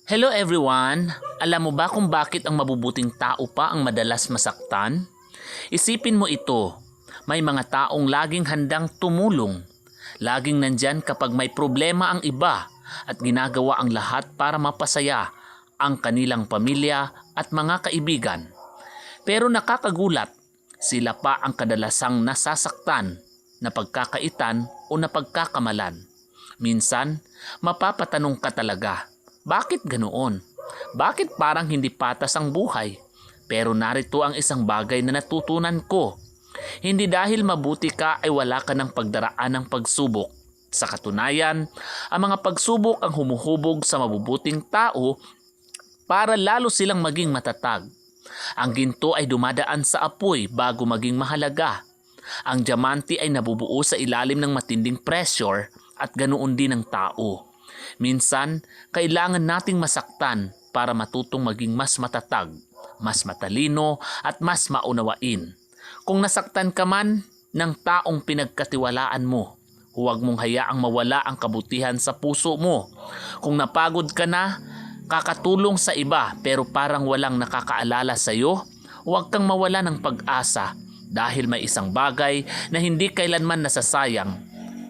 Hello everyone! Alam mo ba kung bakit ang mabubuting tao pa ang madalas masaktan? Isipin mo ito, may mga taong laging handang tumulong. Laging nandyan kapag may problema ang iba at ginagawa ang lahat para mapasaya ang kanilang pamilya at mga kaibigan. Pero nakakagulat, sila pa ang kadalasang nasasaktan, napagkakaitan o napagkakamalan. Minsan, mapapatanong ka talaga, bakit ganoon? Bakit parang hindi patas ang buhay? Pero narito ang isang bagay na natutunan ko. Hindi dahil mabuti ka ay wala ka ng pagdaraan ng pagsubok. Sa katunayan, ang mga pagsubok ang humuhubog sa mabubuting tao para lalo silang maging matatag. Ang ginto ay dumadaan sa apoy bago maging mahalaga. Ang diamante ay nabubuo sa ilalim ng matinding pressure at ganoon din ang tao. Minsan, kailangan nating masaktan para matutong maging mas matatag, mas matalino at mas maunawain. Kung nasaktan ka man ng taong pinagkatiwalaan mo, huwag mong hayaang mawala ang kabutihan sa puso mo. Kung napagod ka na, kakatulong sa iba pero parang walang nakakaalala sa iyo, huwag kang mawala ng pag-asa dahil may isang bagay na hindi kailanman nasasayang,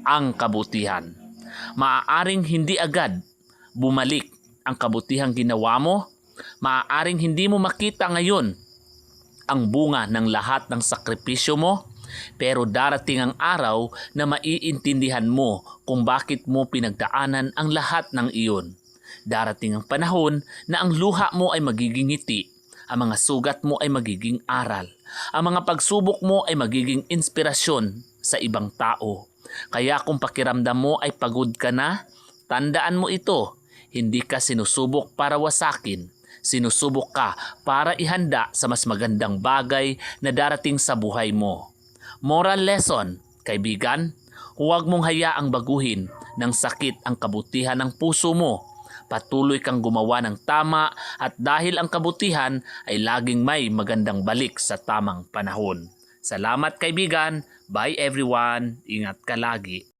ang kabutihan. Maaaring hindi agad bumalik ang kabutihang ginawa mo. Maaaring hindi mo makita ngayon ang bunga ng lahat ng sakripisyo mo. Pero darating ang araw na maiintindihan mo kung bakit mo pinagdaanan ang lahat ng iyon. Darating ang panahon na ang luha mo ay magiging ngiti. Ang mga sugat mo ay magiging aral. Ang mga pagsubok mo ay magiging inspirasyon sa ibang tao. Kaya kung pakiramdam mo ay pagod ka na, tandaan mo ito, hindi ka sinusubok para wasakin. Sinusubok ka para ihanda sa mas magandang bagay na darating sa buhay mo. Moral lesson, kaibigan, huwag mong hayaang baguhin ng sakit ang kabutihan ng puso mo. Patuloy kang gumawa ng tama at dahil ang kabutihan ay laging may magandang balik sa tamang panahon. Salamat kaibigan. Bye everyone. Ingat ka lagi.